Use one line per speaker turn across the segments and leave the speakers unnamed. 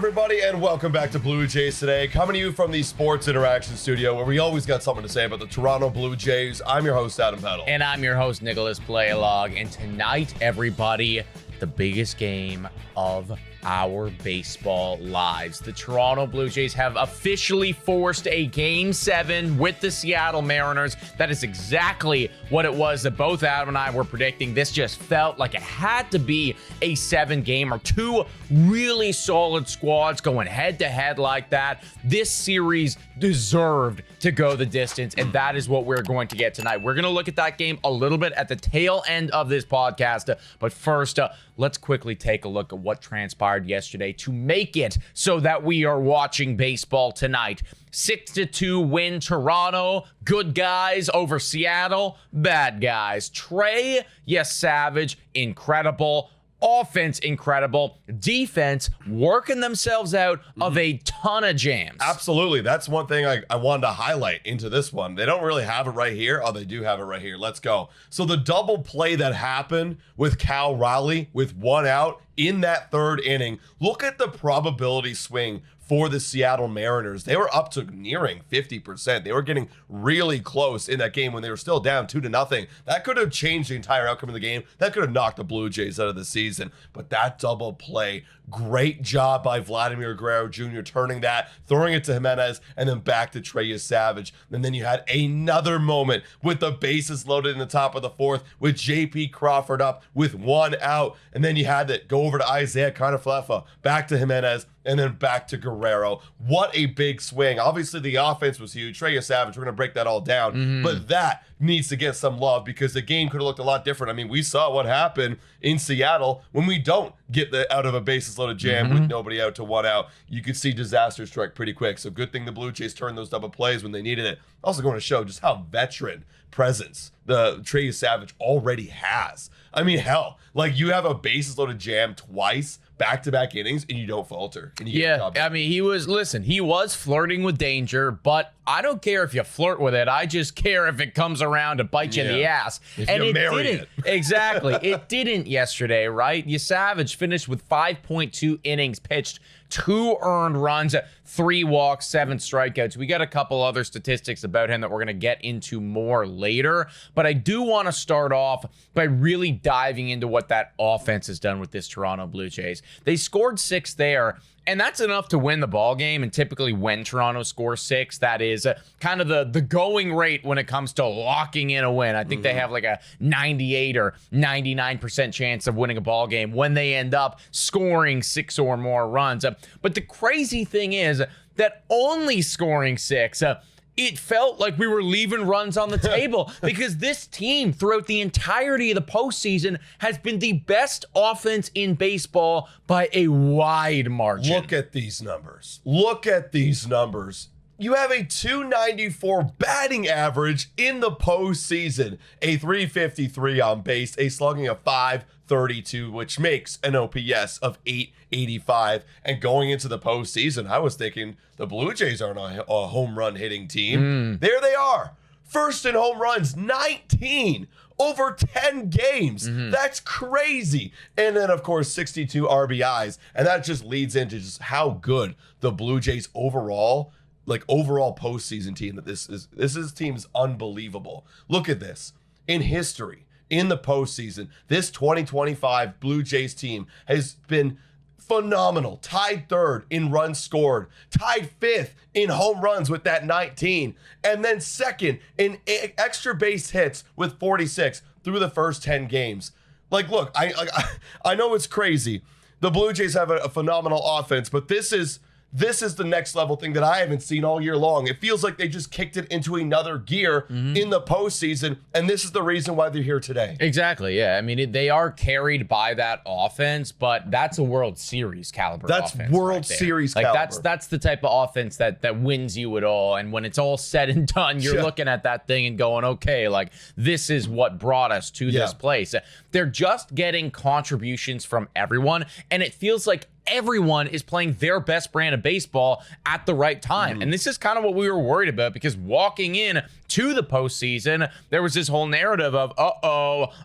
everybody, and welcome back to Blue Jays Today, coming to you from the Sports Interaction Studio, where we always got something to say about the Toronto Blue Jays. I'm your host, Adam Peddle.
And I'm your host, Nicholas Playalog. And tonight, everybody, the biggest game of our baseball lives. The Toronto Blue Jays have officially forced a Game 7 with the Seattle Mariners. That is exactly what it was that both Adam and I were predicting. This just felt like it had to be a 7-gamer. Two really solid squads going head-to-head like that. This series deserved to go the distance, and that is what we're going to get tonight. We're going to look at that game a little bit at the tail end of this podcast, but first, let's quickly take a look at what transpired yesterday to make it so that we are watching baseball tonight. 6-2 win Toronto. Good guys over Seattle. Bad guys. Trey Yesavage, incredible. Offense, incredible. Defense, working themselves out of a ton of jams.
Absolutely. That's one thing I wanted to highlight into this one. They don't really have it right here. Oh, they do have it right here. Let's go. So the double play that happened with Cal Raleigh with one out in that third inning, look at the probability swing for the Seattle Mariners. They were up to nearing 50%. They were getting really close in that game when they were still down 2-0. That could have changed the entire outcome of the game. That could have knocked the Blue Jays out of the season. But that double play, great job by Vladimir Guerrero Jr. turning that, throwing it to Jimenez, and then back to Trey Yesavage. And then you had another moment with the bases loaded in the top of the fourth with J.P. Crawford up with one out. And then you had that go over to Isaiah Kiner-Falefa, back to Jimenez, and then back to Guerrero. What a big swing. Obviously, the offense was huge. Trey Yesavage, we're going to break that all down. But that needs to get some love because the game could have looked a lot different. I mean, we saw what happened in Seattle when we don't get out of a bases loaded jam with nobody out to one out. You could see disaster strike pretty quick. So good thing the Blue Jays turned those double plays when they needed it. Also going to show just how veteran presence the Trey Yesavage already has. I mean, hell, like you have a bases loaded jam twice, back-to-back innings, and you don't falter. And you
yeah, I mean, he was flirting with danger, but I don't care if you flirt with it. I just care if it comes around to bite you in the ass.
If
and
you
it
marry
didn't.
it.
Exactly. It didn't yesterday, right? Yesavage finished with 5.2 innings pitched, 2 earned runs, 3 walks, 7 strikeouts. We got a couple other statistics about him that we're going to get into more later, but I do want to start off by really diving into what that offense has done with this Toronto Blue Jays. They scored 6 there, and that's enough to win the ball game. And typically when Toronto scores 6, that is kind of the going rate when it comes to locking in a win. I think they have like a 98 or 99% chance of winning a ball game when they end up scoring 6 or more runs. But the crazy thing is that only scoring 6, it felt like we were leaving runs on the table because this team throughout the entirety of the postseason has been the best offense in baseball by a wide margin.
Look at these numbers. Look at these numbers. You have a .294 batting average in the postseason, a .353 on base, a slugging of .532, which makes an OPS of .885. And going into the postseason, I was thinking the Blue Jays aren't a home run hitting team. There they are. First in home runs, 19 over 10 games. That's crazy. And then, of course, 62 RBIs. And that just leads into just how good the Blue Jays overall postseason team that this team is unbelievable. Look at this. In history, in the postseason, this 2025 Blue Jays team has been phenomenal. Tied 3rd in runs scored, tied 5th in home runs with that 19, and then 2nd in extra base hits with 46 through the first 10 games. Like, look, I know it's crazy. The Blue Jays have a phenomenal offense, but this is the next level thing that I haven't seen all year long. It feels like they just kicked it into another gear in the postseason, and this is the reason why they're here today.
Exactly, yeah. I mean, they are carried by that offense, but that's a World Series caliber offense.
That's World Series
caliber.
Like,
that's the type of offense that wins you it all, and when it's all said and done, you're looking at that thing and going, okay, like, this is what brought us to this place. They're just getting contributions from everyone, and it feels like everyone is playing their best brand of baseball at the right time. And this is kind of what we were worried about, because walking in to the postseason, there was this whole narrative of,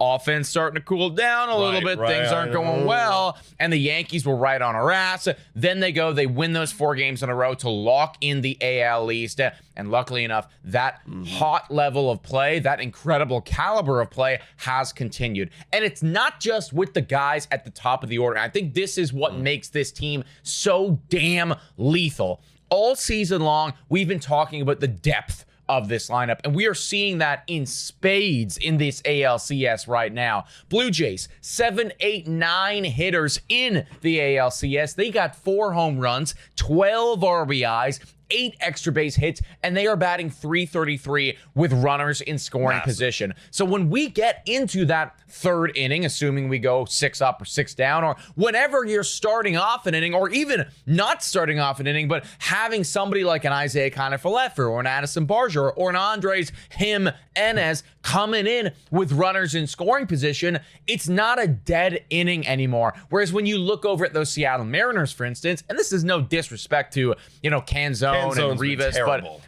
offense starting to cool down a little bit. Things aren't going well. And the Yankees were right on our ass. Then they win those 4 games in a row to lock in the AL East. And luckily enough, that hot level of play, that incredible caliber of play has continued. And it's not just with the guys at the top of the order. I think this is what makes this team so damn lethal. All season long, we've been talking about the depth of this lineup, and we are seeing that in spades in this ALCS right now. Blue Jays, 7, 8, 9 hitters in the ALCS. They got 4 home runs, 12 RBIs, 8 extra base hits, and they are batting .333 with runners in scoring position. So when we get into that 3rd inning, assuming we go 6 up or 6 down, or whenever you're starting off an inning, or even not starting off an inning, but having somebody like an Isaiah Kiner-Falefa or an Addison Barger or an Andres Jimenez coming in with runners in scoring position, it's not a dead inning anymore. Whereas when you look over at those Seattle Mariners, for instance, and this is no disrespect to, Canzone and Rivas,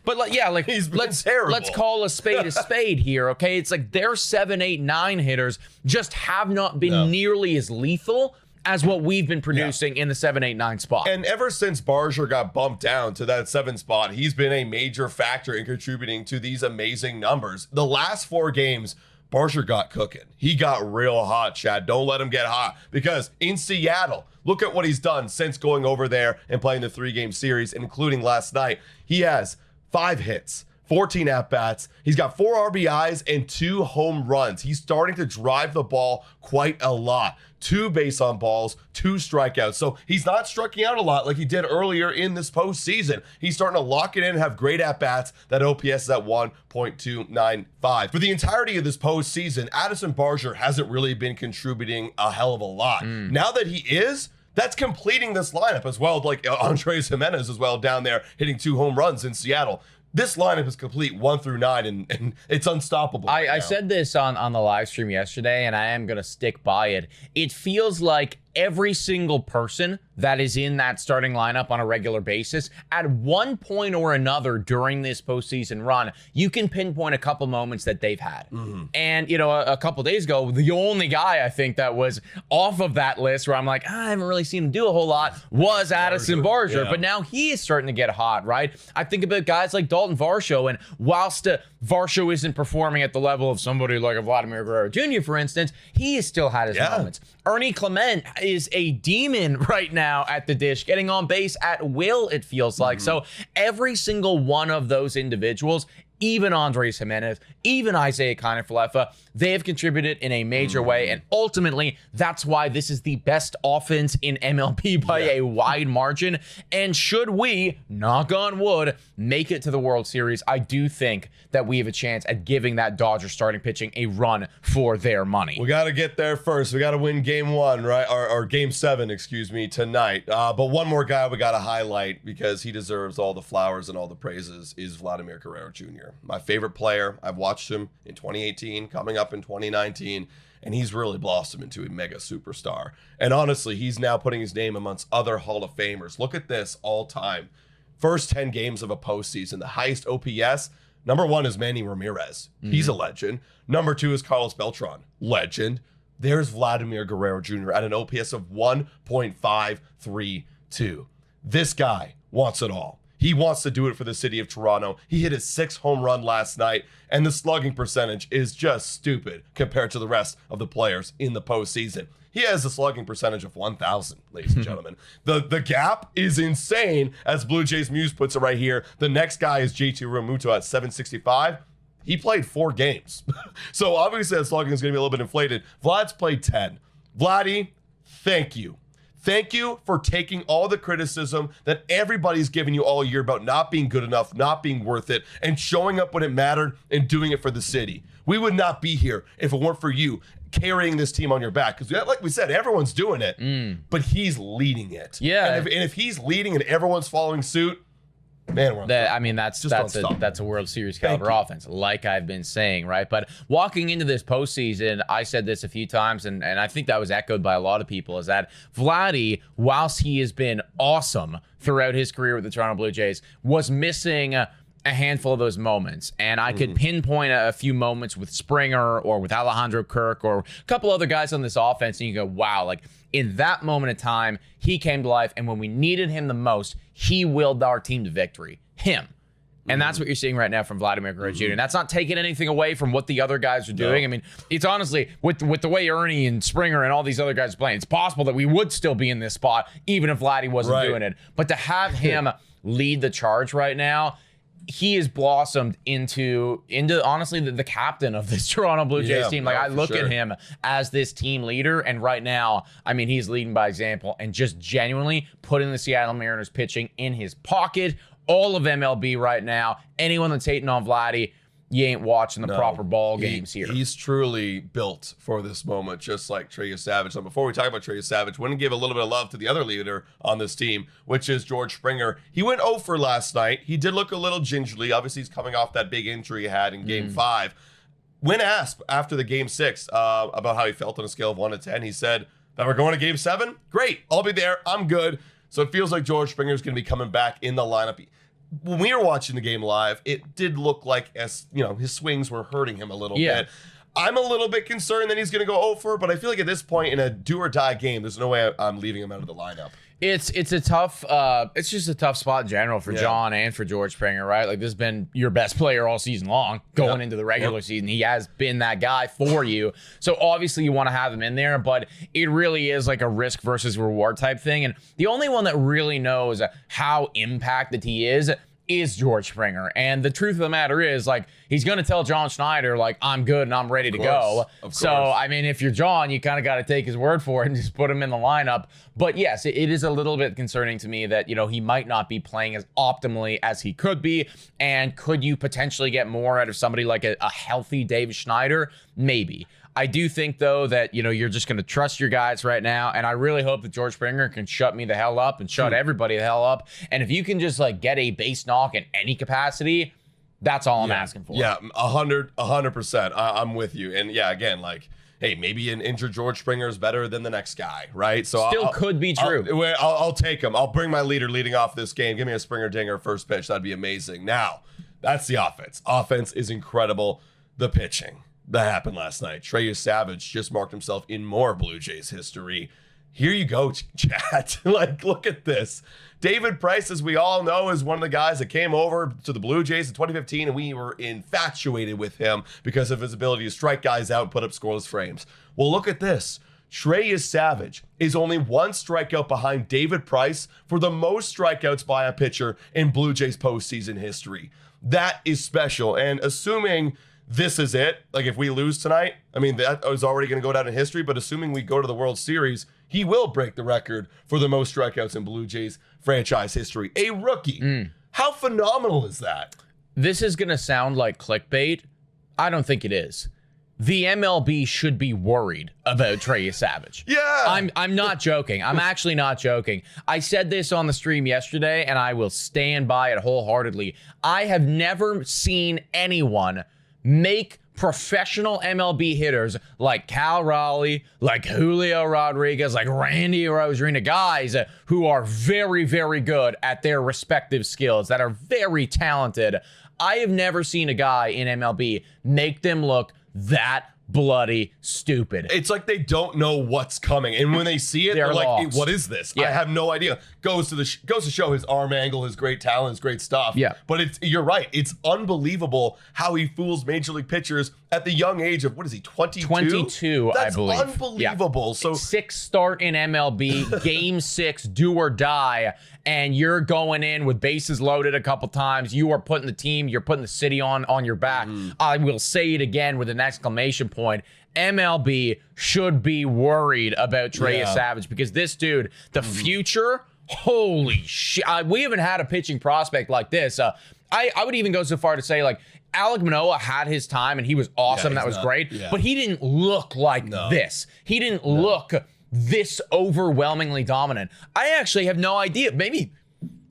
but let's call a spade here, okay? It's like their 7, 8, 9 hitters just have not been nearly as lethal as what we've been producing in the 7, 8, 9 spot.
And ever since Barger got bumped down to that 7 spot, he's been a major factor in contributing to these amazing numbers. The last 4 games, Barger got cooking. He got real hot, Chad. Don't let him get hot, because in Seattle, look at what he's done since going over there and playing the 3-game series, including last night. He has 5 hits, 14 at-bats. He's got 4 RBIs and 2 home runs. He's starting to drive the ball quite a lot. 2 base on balls, 2 strikeouts. So he's not striking out a lot like he did earlier in this postseason. He's starting to lock it in and have great at-bats. That OPS is at 1.295. For the entirety of this postseason, Addison Barger hasn't really been contributing a hell of a lot. Now that he is, that's completing this lineup as well, like Andres Jimenez as well down there hitting 2 home runs in Seattle. This lineup is complete 1 through 9, and it's unstoppable.
I said this on the live stream yesterday, and I am going to stick by it. It feels like every single person that is in that starting lineup on a regular basis, at one point or another during this postseason run, you can pinpoint a couple moments that they've had. And, a couple days ago, the only guy I think that was off of that list where I'm like, I haven't really seen him do a whole lot was Addison Barger. But now he is starting to get hot, right? I think about guys like Dalton Varsho, and whilst Varsho isn't performing at the level of somebody like a Vladimir Guerrero Jr., for instance, he has still had his moments. Ernie Clement is a demon right now at the dish, getting on base at will, it feels like. So every single one of those individuals, even Andres Jimenez, even Isaiah Kiner-Falefa, they have contributed in a major way. And ultimately, that's why this is the best offense in MLB by a wide margin. And should we, knock on wood, make it to the World Series, I do think that we have a chance at giving that Dodgers starting pitching a run for their money.
We got to get there first. We got to win game 1, right? Or game 7, tonight. But one more guy we got to highlight, because he deserves all the flowers and all the praises, is Vladimir Guerrero Jr. My favorite player. I've watched him in 2018, coming up in 2019, and he's really blossomed into a mega superstar. And honestly, he's now putting his name amongst other Hall of Famers. Look at this all time. First 10 games of a postseason, the highest OPS. Number 1 is Manny Ramirez. He's a legend. Number 2 is Carlos Beltran. Legend. There's Vladimir Guerrero Jr. at an OPS of 1.532. This guy wants it all. He wants to do it for the city of Toronto. He hit his 6th home run last night, and the slugging percentage is just stupid compared to the rest of the players in the postseason. He has a slugging percentage of 1,000, ladies and gentlemen. The gap is insane, as Blue Jays Muse puts it right here. The next guy is JT Realmuto at 765. He played 4 games. So obviously that slugging is going to be a little bit inflated. Vlad's played 10. Vladdy, thank you. Thank you for taking all the criticism that everybody's given you all year about not being good enough, not being worth it, and showing up when it mattered and doing it for the city. We would not be here if it weren't for you carrying this team on your back. Because like we said, everyone's doing it, but he's leading it.
Yeah.
And if he's leading and everyone's following suit, Man, we're
I mean, that's a World Series caliber offense, like I've been saying, right? But walking into this postseason, I said this a few times, and I think that was echoed by a lot of people, is that Vladdy, whilst he has been awesome throughout his career with the Toronto Blue Jays, was missing a handful of those moments. And I could pinpoint a few moments with Springer or with Alejandro Kirk or a couple other guys on this offense, and you go, wow, like in that moment of time, he came to life, and when we needed him the most, he willed our team to victory. Him. And that's what you're seeing right now from Vladimir Guerrero Jr. And that's not taking anything away from what the other guys are doing. I mean, it's honestly, with the way Ernie and Springer and all these other guys are playing, it's possible that we would still be in this spot even if Vladdy wasn't doing it. But to have him lead the charge right now, he has blossomed into honestly the captain of this Toronto Blue Jays team. Like I look at him as this team leader, and right now, I mean, he's leading by example and just genuinely putting the Seattle Mariners pitching in his pocket. All of MLB right now, anyone that's hating on Vladdy, you ain't watching the proper ball games here.
He's truly built for this moment, just like Trey Yesavage. So before we talk about Trey Yesavage, want to give a little bit of love to the other leader on this team, which is George Springer. He went 0 for last night. He did look a little gingerly. Obviously, he's coming off that big injury he had in Game 5. When asked after the Game 6 about how he felt on a scale of 1 to 10, he said that we're going to Game 7. Great, I'll be there. I'm good. So it feels like George Springer is going to be coming back in the lineup. When we were watching the game live, it did look like, as you know, his swings were hurting him a little bit. I'm a little bit concerned that he's going to go over, but I feel like at this point in a do or die game, there's no way I'm leaving him out of the lineup.
It's a tough it's just a tough spot in general for John and for George Springer, right? Like this has been your best player all season long going into the regular season. He has been that guy for you. So obviously you want to have him in there, but it really is like a risk versus reward type thing. And the only one that really knows how impacted he is George Springer. And the truth of the matter is, like, he's going to tell John Schneider, like, I'm good and I'm ready to go. So, I mean, if you're John, you kind of got to take his word for it and just put him in the lineup. But yes, it is a little bit concerning to me that, you know, he might not be playing as optimally as he could be. And could you potentially get more out of somebody like a healthy David Schneider? Maybe. I do think, though, that, you know, you're just going to trust your guys right now. And I really hope that George Springer can shut me the hell up and shut everybody the hell up. And if you can just, like, get a base knock in any capacity, that's all I'm asking for.
Yeah, 100%. I'm with you. And, yeah, again, like, hey, maybe an injured George Springer is better than the next guy, right? So
Still could be true.
I'll take him. I'll bring my leader leading off this game. Give me a Springer dinger first pitch. That'd be amazing. Now, that's the offense. Offense is incredible. The pitching that happened last night. Trey Yesavage just marked himself in more Blue Jays history. Here you go, chat. Like, look at this. David Price, as we all know, is one of the guys that came over to the Blue Jays in 2015, and we were infatuated with him because of his ability to strike guys out and put up scoreless frames. Well, look at this. Trey Yesavage is only one strikeout behind David Price for the most strikeouts by a pitcher in Blue Jays postseason history. That is special. And assuming this is it, like if we lose tonight, I mean, that was already going to go down in history, but assuming we go to the World Series, he will break the record for the most strikeouts in Blue Jays franchise history. A rookie. How phenomenal is that?
This is going to sound like clickbait. I don't think it is. The MLB should be worried about Trey Yesavage.
Yeah.
I'm not joking. I'm actually not joking. I said this on the stream yesterday, and I will stand by it wholeheartedly. I have never seen anyone make professional MLB hitters like Cal Raleigh, like Julio Rodriguez, like Randy Rosarina, guys who are very, very good at their respective skills, that are very talented. I have never seen a guy in MLB make them look that bloody stupid.
It's like they don't know what's coming, and when they see it, they're like, hey, "What is this? I have no idea." Goes to show his arm angle, his great talent, his great stuff.
Yeah,
but you're right. It's unbelievable how he fools major league pitchers at the young age of, what is he, 22?
22, I believe.
That's unbelievable. So
6th start in MLB, game 6, do or die, and you're going in with bases loaded a couple times. You are putting the team, you're putting the city on your back. I will say it again with an exclamation point. MLB should be worried about Trey Yesavage, because this dude, the future, holy shit. We haven't had a pitching prospect like this. I would even go so far to say, like, Alek Manoah had his time and he was awesome. That was great. But he didn't look like this. He didn't look this overwhelmingly dominant. I actually have no idea. Maybe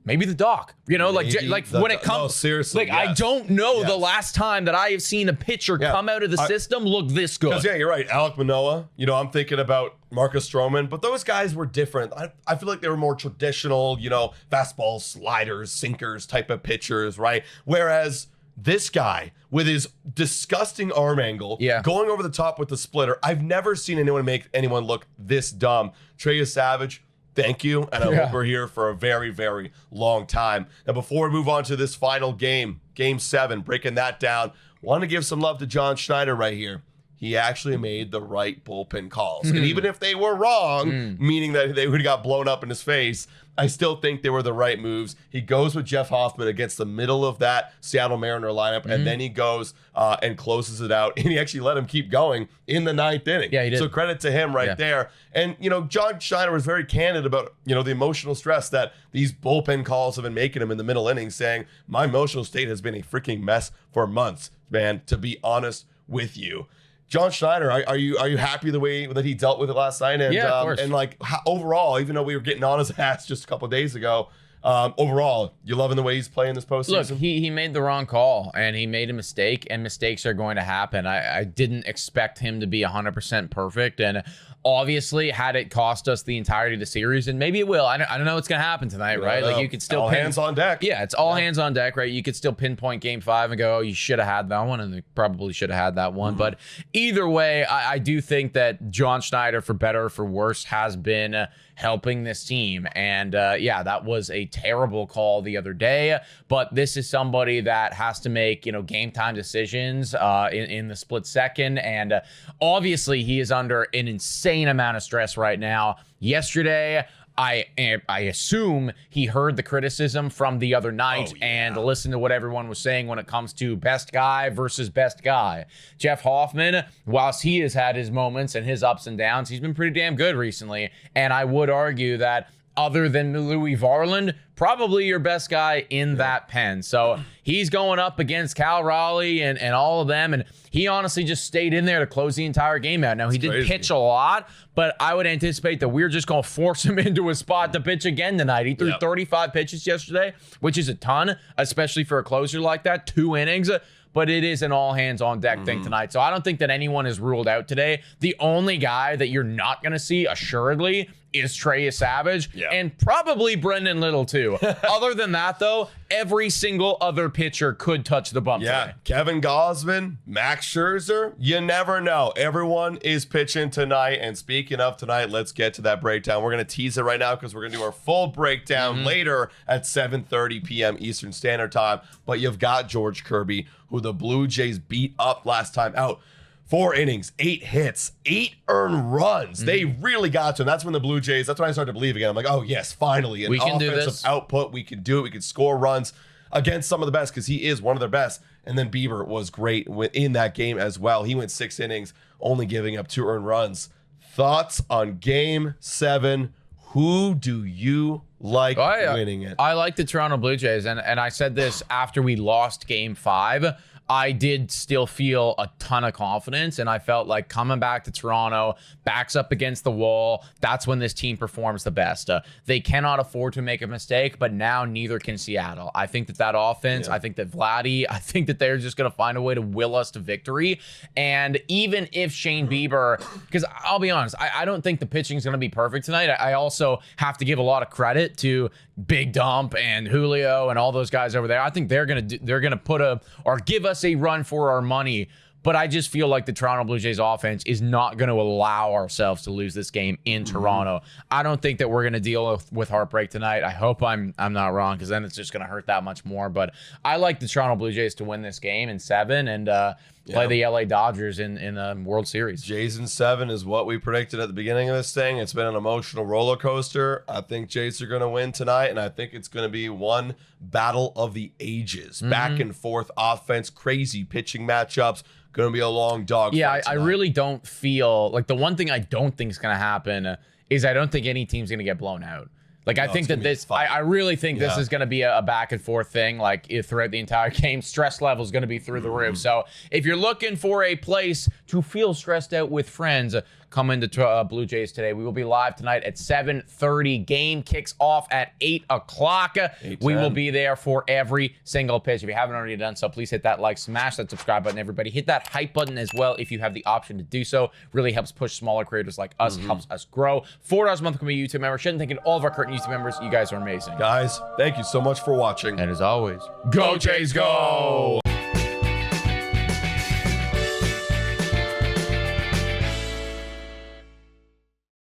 maybe the doc, when it comes,
no, seriously,
I don't know the last time that I have seen a pitcher come out of the system look this good.
Yeah, you're right. Alek Manoah, I'm thinking about Marcus Stroman, but those guys were different. I feel like they were more traditional, fastballs, sliders, sinkers type of pitchers, right? Whereas this guy with his disgusting arm angle, going over the top with the splitter, I've never seen anyone make anyone look this dumb. Trey Yesavage, thank you, and I hope we're here for a very, very long time. Now, before we move on to this final game, Game 7, breaking that down, want to give some love to John Schneider right here. He actually made the right bullpen calls. And even if they were wrong, meaning that they would have got blown up in his face, I still think they were the right moves. He goes with Jeff Hoffman against the middle of that Seattle Mariner lineup, and then he goes and closes it out. And he actually let him keep going in the 9th inning.
Yeah, he did.
So credit to him right there. And, John Schneider was very candid about, the emotional stress that these bullpen calls have been making him in the middle innings, saying, my emotional state has been a freaking mess for months, man, to be honest with you. John Schneider, are you happy the way that he dealt with it last night? And,
of course.
And overall, even though we were getting on his ass just a couple of days ago, overall, you loving the way he's playing this postseason?
Look, he made the wrong call, and he made a mistake, and mistakes are going to happen. I didn't expect him to be 100% perfect, and obviously, had it cost us the entirety of the series, and maybe it will. I don't know what's going to happen tonight, right? Like, you could still
all hands on deck.
Yeah, it's all hands on deck, right? You could still pinpoint Game 5 and go, oh, you should have had that one, and they probably should have had that one. But either way, I do think that John Schneider, for better or for worse, has been helping this team. And that was a terrible call the other day. But this is somebody that has to make, game time decisions in the split second. And obviously, he is under an insane amount of stress right now. Yesterday, I assume he heard the criticism from the other night and listened to what everyone was saying when it comes to best guy versus best guy. Jeff Hoffman, whilst he has had his moments and his ups and downs, he's been pretty damn good recently. And I would argue that other than Louis Varland, probably your best guy in that pen. So he's going up against Cal Raleigh and all of them, and he honestly just stayed in there to close the entire game out. Now, he did pitch a lot, but I would anticipate that we're just going to force him into a spot to pitch again tonight. He threw 35 pitches yesterday, which is a ton, especially for a closer like that, 2 innings. But it is an all-hands-on-deck thing tonight. So I don't think that anyone is ruled out today. The only guy that you're not going to see, assuredly, is Trey Yesavage, and probably Brendan Little, too. Other than that, though, every single other pitcher could touch the bump today.
Kevin Gausman, Max Scherzer, you never know. Everyone is pitching tonight. And speaking of tonight, let's get to that breakdown. We're going to tease it right now because we're going to do our full breakdown later at 7:30 p.m. Eastern Standard Time. But you've got George Kirby, who the Blue Jays beat up last time out. 4 innings, 8 hits, 8 earned runs. They really got to him. That's when the Blue Jays, that's when I started to believe again. I'm like, oh, yes, finally.
We can do this.
Output. We can do it. We can score runs against some of the best because he is one of their best. And then Bieber was great in that game as well. He went 6 innings, only giving up 2 earned runs. Thoughts on Game 7? Who do you like winning it?
I like the Toronto Blue Jays. And I said this after we lost Game 5. I did still feel a ton of confidence, and I felt like coming back to Toronto, backs up against the wall, that's when this team performs the best. They cannot afford to make a mistake, but now neither can Seattle. I think that offense, I think that Vladdy, I think that they're just going to find a way to will us to victory. And even if Shane Bieber, because I'll be honest, I don't think the pitching is going to be perfect tonight. I also have to give a lot of credit to Big Dump and Julio and all those guys over there. I think they're going to put give us a run for our money. But I just feel like the Toronto Blue Jays offense is not going to allow ourselves to lose this game in Toronto. I don't think that we're going to deal with heartbreak tonight. I hope I'm not wrong, because then it's just going to hurt that much more. But I like the Toronto Blue Jays to win this game in 7 and play the LA Dodgers in the World Series.
Jays in 7 is what we predicted at the beginning of this thing. It's been an emotional roller coaster. I think Jays are going to win tonight, and I think it's going to be one battle of the ages. Back and forth offense, crazy pitching matchups. Going to be a long dog.
Yeah, I really don't feel like the one thing I don't think is going to happen is I don't think any team's going to get blown out. Like, I think that this, I really think this is going to be a back and forth thing. Like, throughout the entire game, stress level is going to be through the roof. So if you're looking for a place to feel stressed out with friends, come into Blue Jays today. We will be live tonight at 7:30. Game kicks off at 8 o'clock. We will be there for every single pitch. If you haven't already done so, please hit that like, smash that subscribe button, everybody. Hit that hype button as well if you have the option to do so. Really helps push smaller creators like us, helps us grow. $4 a month become a YouTube member. Shouldn't thank all of our current YouTube members. You guys are amazing.
Guys, thank you so much for watching.
And as always, go Jays, go!